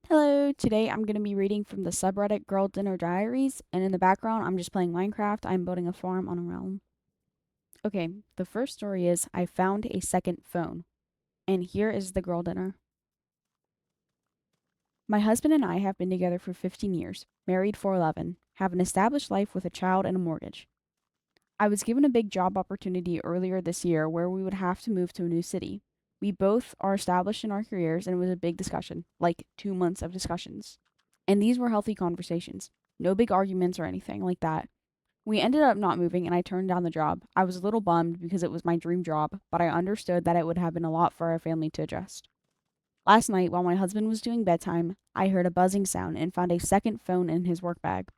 Hello, today I'm going to be reading from the subreddit Girl Dinner Diaries, and in the background, I'm just playing Minecraft. I'm building a farm on a realm. Okay, the first story is I found a second phone, and here is the girl dinner. My husband and I have been together for 15 years, married for 11, have an established life with a child and a mortgage. I was given a big job opportunity earlier this year where we would have to move to a new city. We both are established in our careers, and it was a big discussion, like 2 months of discussions. And these were healthy conversations. No big arguments or anything like that. We ended up not moving and I turned down the job. I was a little bummed because it was my dream job, but I understood that it would have been a lot for our family to adjust. Last night, while my husband was doing bedtime, I heard a buzzing sound and found a second phone in his work bag.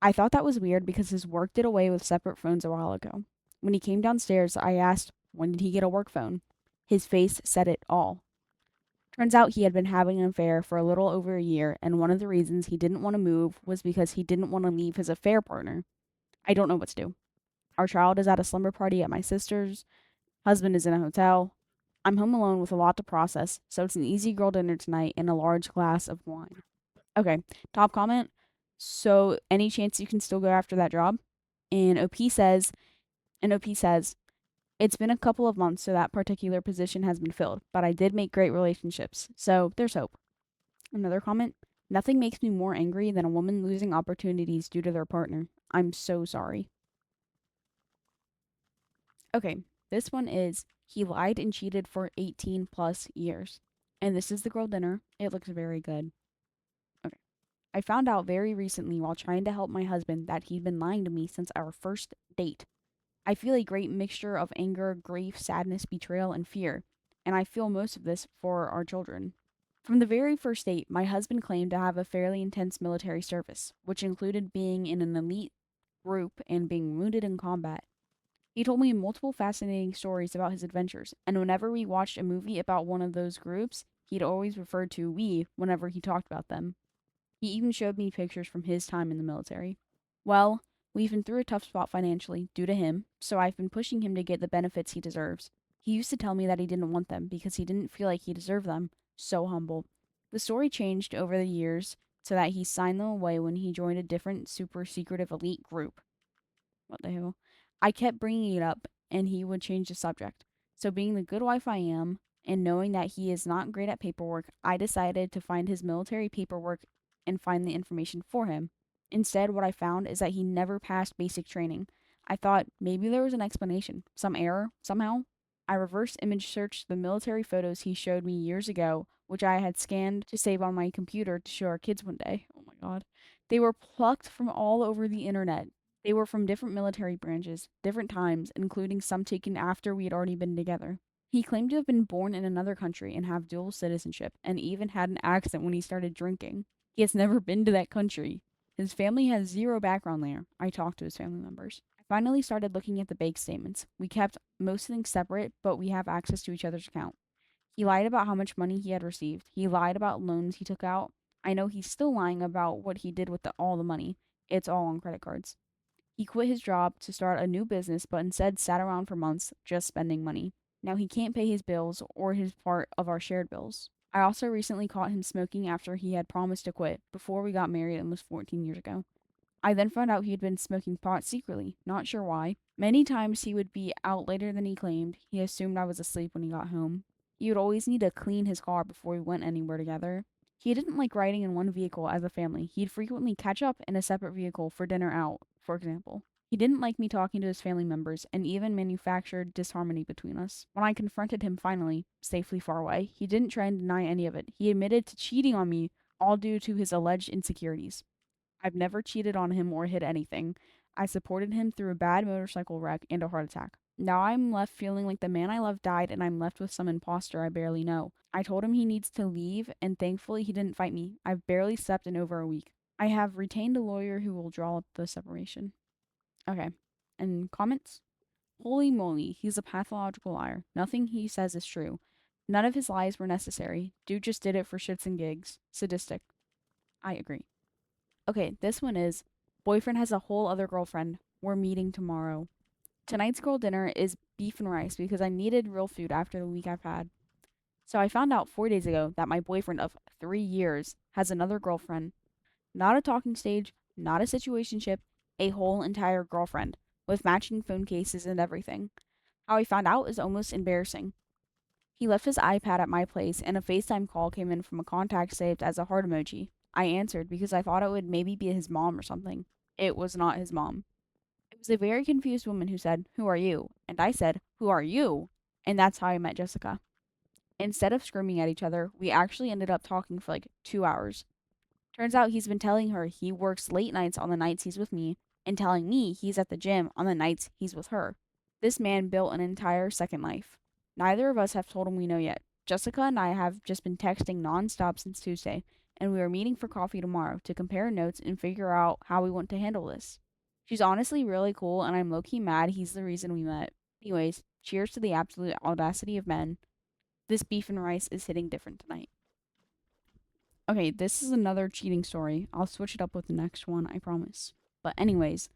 I thought that was weird because his work did away with separate phones a while ago. When he came downstairs, I asked, when did he get a work phone? His face said it all. Turns out he had been having an affair for a little over a year, and one of the reasons he didn't want to move was because he didn't want to leave his affair partner. I don't know what to do. Our child is at a slumber party at my sister's, husband is in a hotel. I'm home alone with a lot to process, so it's an easy girl dinner tonight and a large glass of wine. Okay, top comment. So, any chance you can still go after that job? And OP says, it's been a couple of months, so that particular position has been filled, but I did make great relationships, so there's hope. Another comment. Nothing makes me more angry than a woman losing opportunities due to their partner. I'm so sorry. Okay, this one is he lied and cheated for 18 plus years. And this is the girl dinner. It looks very good. Okay. I found out very recently while trying to help my husband that he'd been lying to me since our first date. I feel a great mixture of anger, grief, sadness, betrayal, and fear, and I feel most of this for our children. From the very first date, my husband claimed to have a fairly intense military service, which included being in an elite group and being wounded in combat. He told me multiple fascinating stories about his adventures, and whenever we watched a movie about one of those groups, he'd always referred to we whenever he talked about them. He even showed me pictures from his time in the military. Well, we've been through a tough spot financially due to him, so I've been pushing him to get the benefits he deserves. He used to tell me that he didn't want them because he didn't feel like he deserved them. So humble. The story changed over the years so that he signed them away when he joined a different super secretive elite group. What the hell? I kept bringing it up and he would change the subject. So, being the good wife I am, and knowing that he is not great at paperwork, I decided to find his military paperwork and find the information for him. Instead, what I found is that he never passed basic training. I thought maybe there was an explanation, some error, somehow. I reverse image searched the military photos he showed me years ago, which I had scanned to save on my computer to show our kids one day. Oh my god. They were plucked from all over the internet. They were from different military branches, different times, including some taken after we had already been together. He claimed to have been born in another country and have dual citizenship, and even had an accent when he started drinking. He has never been to that country. His family has zero background there. I talked to his family members. I finally started looking at the bank statements. We kept most things separate, but we have access to each other's account. He lied about how much money he had received. He lied about loans he took out. I know he's still lying about what he did with all the money. It's all on credit cards. He quit his job to start a new business, but instead sat around for months just spending money. Now he can't pay his bills or his part of our shared bills. I also recently caught him smoking after he had promised to quit before we got married almost 14 years ago. I then found out he had been smoking pot secretly, not sure why. Many times he would be out later than he claimed. He assumed I was asleep when he got home. He would always need to clean his car before we went anywhere together. He didn't like riding in one vehicle as a family. He'd frequently catch up in a separate vehicle for dinner out, for example. He didn't like me talking to his family members and even manufactured disharmony between us. When I confronted him finally, safely far away, he didn't try and deny any of it. He admitted to cheating on me, all due to his alleged insecurities. I've never cheated on him or hid anything. I supported him through a bad motorcycle wreck and a heart attack. Now I'm left feeling like the man I love died and I'm left with some imposter I barely know. I told him he needs to leave and thankfully he didn't fight me. I've barely slept in over a week. I have retained a lawyer who will draw up the separation. Okay. And comments? Holy moly, he's a pathological liar. Nothing he says is true. None of his lies were necessary. Dude just did it for shits and gigs. Sadistic. I agree. Okay, this one is boyfriend has a whole other girlfriend. We're meeting tomorrow. Tonight's girl dinner is beef and rice because I needed real food after the week I've had. So I found out 4 days ago that my boyfriend of 3 years has another girlfriend. Not a talking stage, not a situationship, a whole entire girlfriend with matching phone cases and everything. How I found out is almost embarrassing. He left his iPad at my place and a FaceTime call came in from a contact saved as a heart emoji. I answered because I thought it would maybe be his mom or something. It was not his mom. It was a very confused woman who said, "Who are you?" And I said, "Who are you?" And that's how I met Jessica. Instead of screaming at each other, we actually ended up talking for like 2 hours. Turns out he's been telling her he works late nights on the nights he's with me, and telling me he's at the gym on the nights he's with her. This man built an entire second life. Neither of us have told him we know yet. Jessica and I have just been texting nonstop since Tuesday, and we are meeting for coffee tomorrow to compare notes and figure out how we want to handle this. She's honestly really cool, and I'm low key mad he's the reason we met. Anyways, cheers to the absolute audacity of men. This beef and rice is hitting different tonight. Okay, this is another cheating story. I'll switch it up with the next one, I promise. But, anyways,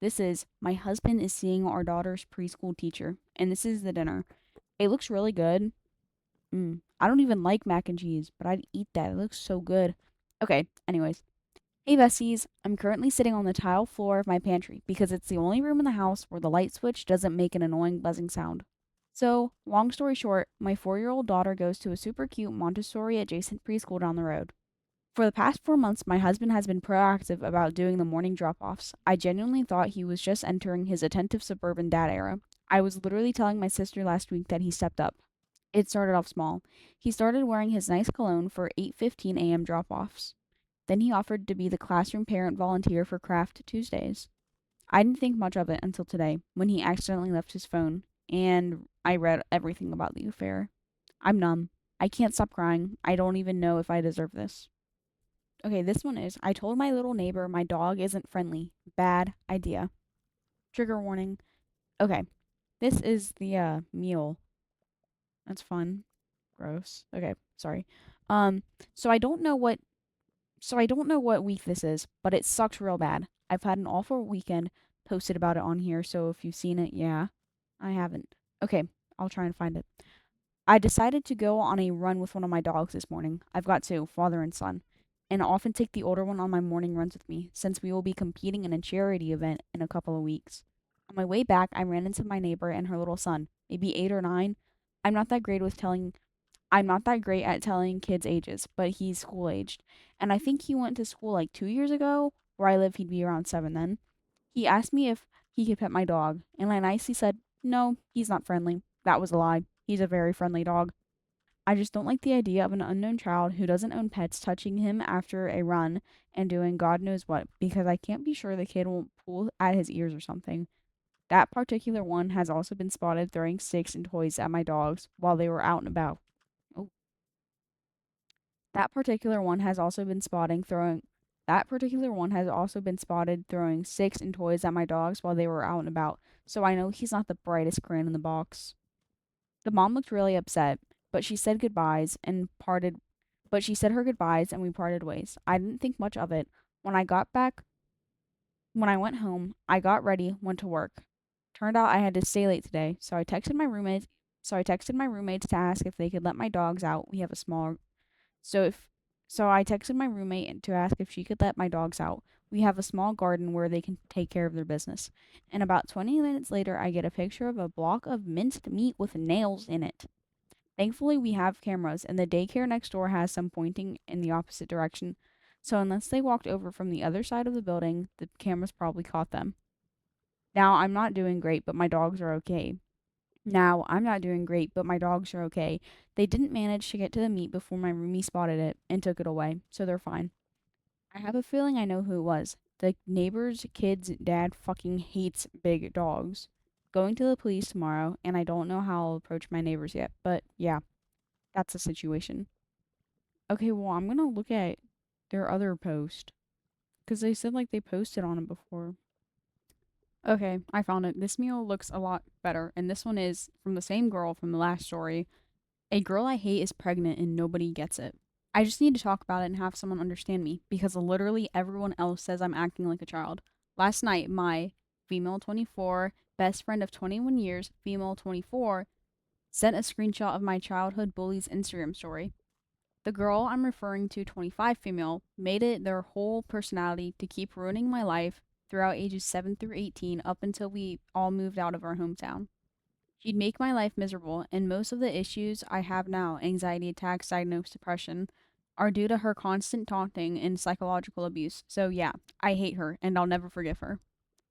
this is my husband is seeing our daughter's preschool teacher, and this is the dinner. It looks really good. I don't even like mac and cheese, but I'd eat that. It looks so good. Okay, anyways. Hey, besties. I'm currently sitting on the tile floor of my pantry because it's the only room in the house where the light switch doesn't make an annoying buzzing sound. So, long story short, my 4-year-old daughter goes to a super cute Montessori adjacent preschool down the road. For the past 4 months, my husband has been proactive about doing the morning drop offs. I genuinely thought he was just entering his attentive suburban dad era. I was literally telling my sister last week that he stepped up. It started off small. He started wearing his nice cologne for 8:15 a.m. drop offs. Then he offered to be the classroom parent volunteer for Craft Tuesdays. I didn't think much of it until today, when he accidentally left his phone, and I read everything about the affair. I'm numb. I can't stop crying. I don't even know if I deserve this. Okay, this one is I told my little neighbor my dog isn't friendly. Bad idea. Trigger warning. Okay, this is the meal. That's fun. Gross. Okay, sorry. Um, so I don't know what week this is, but it sucks real bad. I've had an awful weekend. Posted about it on here, so if you've seen it, yeah. I haven't. Okay, I'll try and find it. I decided to go on a run with one of my dogs this morning. I've got two, father and son, and I often take the older one on my morning runs with me, since we will be competing in a charity event in a couple of weeks. On my way back, I ran into my neighbor and her little son, maybe 8 or 9. I'm not that great with telling I'm not that great at telling kids ages, but he's school aged. And I think he went to school like 2 years ago. Where I live, he'd be around 7 then. He asked me if he could pet my dog, and I nicely said, "No, he's not friendly." That was a lie. He's a very friendly dog. I just don't like the idea of an unknown child who doesn't own pets touching him after a run and doing God knows what, because I can't be sure the kid won't pull at his ears or something. That particular one has also been spotted throwing sticks and toys at my dogs while they were out and about. Oh, that particular one has also been spotting throwing that particular one has also been spotted throwing sticks and toys at my dogs while they were out and about, so I know he's not the brightest crayon in the box. The mom looked really upset, but she said goodbyes and parted but she said her goodbyes and we parted ways. I didn't think much of it. When I got back when I went home, I got ready, went to work. Turned out I had to stay late today, so I texted my roommates to ask if they could let my dogs out. We have a small so if so I texted my roommate to ask if she could let my dogs out. We have a small garden where they can take care of their business. And about 20 minutes later, I get a picture of a block of minced meat with nails in it. Thankfully, we have cameras, and the daycare next door has some pointing in the opposite direction. So unless they walked over from the other side of the building, the cameras probably caught them. Now, I'm not doing great, but my dogs are okay. Now, I'm not doing great, but my dogs are okay. They didn't manage to get to the meat before my roomie spotted it and took it away, so they're fine. I have a feeling I know who it was. The neighbor's kid's dad fucking hates big dogs. Going to the police tomorrow, and I don't know how I'll approach my neighbors yet, but yeah, that's the situation. Okay, well, I'm gonna look at their other post, because they said like they posted on it before. Okay, I found it. This meal looks a lot better, and this one is from the same girl from the last story. A girl I hate is pregnant and nobody gets it. I just need to talk about it and have someone understand me because literally everyone else says I'm acting like a child. Last night, my female 24, best friend of 21 years, female 24, Sent a screenshot of my childhood bully's Instagram story. The girl I'm referring to, 25 female, made it their whole personality to keep ruining my life throughout ages 7 through 18 up until we all moved out of our hometown. She'd make my life miserable, and most of the issues I have now, anxiety attacks, diagnosed depression, are due to her constant taunting and psychological abuse. So, yeah, I hate her, and I'll never forgive her.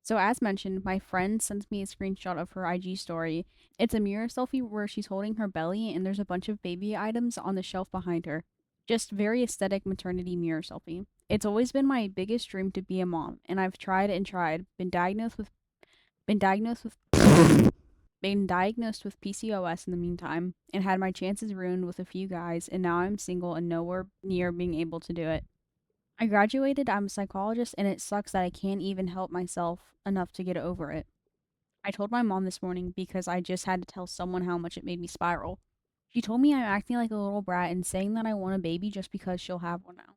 So, as mentioned, my friend sends me a screenshot of her IG story. It's a mirror selfie where she's holding her belly, and there's a bunch of baby items on the shelf behind her. Just very aesthetic maternity mirror selfie. It's always been my biggest dream to be a mom, and I've tried and tried. Been diagnosed with been diagnosed with PCOS in the meantime, and had my chances ruined with a few guys, and now I'm single and nowhere near being able to do it. I graduated, I'm a psychologist, and it sucks that I can't even help myself enough to get over it. I told my mom this morning because I just had to tell someone how much it made me spiral. She told me I'm acting like a little brat and saying that I want a baby just because she'll have one now.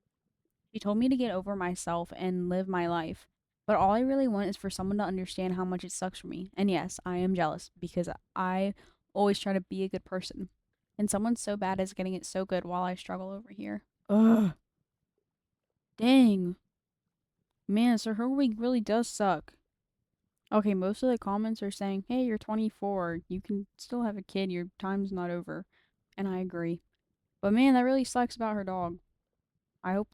She told me to get over myself and live my life. But all I really want is for someone to understand how much it sucks for me. And yes, I am jealous because I always try to be a good person. And someone so bad is getting it so good while I struggle over here. Ugh. Dang. Man, so her week really does suck. Okay, most of the comments are saying, hey, you're 24. You can still have a kid. Your time's not over. And I agree. But man, that really sucks about her dog. I hope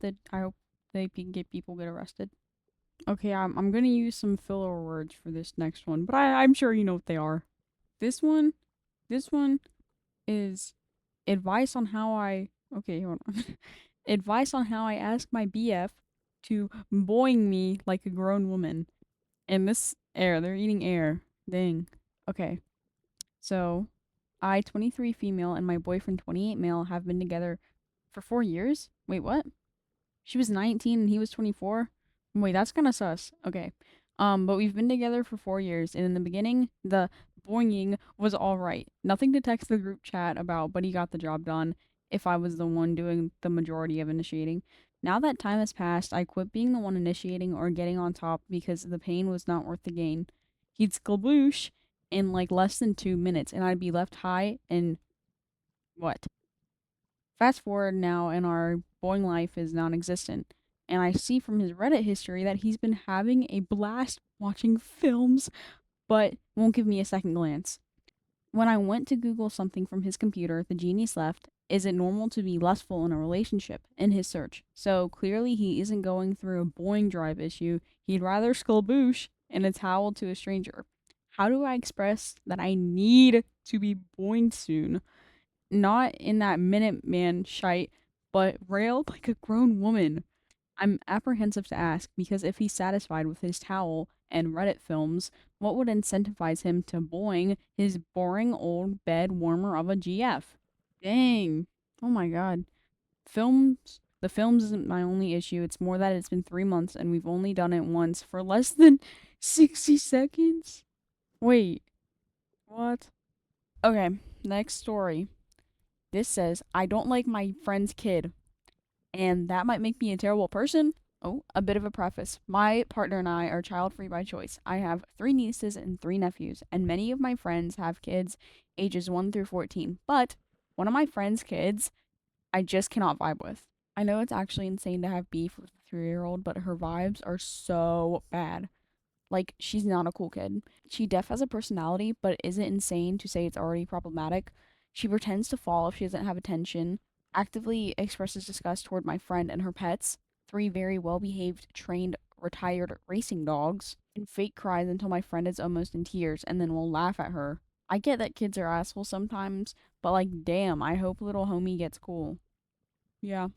they get people get arrested. Okay, I'm gonna use some filler words for this next one, but I'm sure you know what they are. This one, this one is advice on how I. Okay, hold on. Advice on how I ask my BF to boing me like a grown woman. And this air, they're eating air. Dang. Okay, so I, 23 female, and my boyfriend, 28 male, have been together for 4 years. Wait, what? She was 19 and he was 24. Wait, that's kind of sus. Okay. But we've been together for 4 years, and in the beginning, the boinging was all right. Nothing to text the group chat about, but he got the job done if I was the one doing the majority of initiating. Now that time has passed, I quit being the one initiating or getting on top because the pain was not worth the gain. He'd sklaboosh in like less than 2 minutes, and I'd be left high and what? Fast forward now, and our boring life is non existent. And I see from his Reddit history that he's been having a blast watching films, but won't give me a second glance. When I went to Google something from his computer, the genius left, is it normal to be lustful in a relationship? In his search. So clearly he isn't going through a boing drive issue. He'd rather sklaboosh in a towel to a stranger. How do I express that I need to be boinged soon? Not in that Minuteman shite, but railed like a grown woman. I'm apprehensive to ask because if he's satisfied with his towel and Reddit films, what would incentivize him to boing his boring old bed warmer of a GF? Dang. Oh my god. The films isn't my only issue. It's more that it's been 3 months and we've only done it once for less than 60 seconds. Wait, what? Okay, next story. This says, I don't like my friend's kid, and that might make me a terrible person. Oh, a bit of a preface. My partner and I are child free by choice. I have 3 nieces and 3 nephews, and many of my friends have kids ages 1 through 14. But one of my friend's kids, I just cannot vibe with. I know it's actually insane to have beef with a 3-year-old, but her vibes are so bad. Like, she's not a cool kid. She def has a personality, but isn't insane to say it's already problematic. She pretends to fall if she doesn't have attention, actively expresses disgust toward my friend and her pets, 3 very well behaved, trained, retired racing dogs, and fake cries until my friend is almost in tears and then will laugh at her. I get that kids are assholes sometimes, but like, damn, I hope little homie gets cool. Yeah.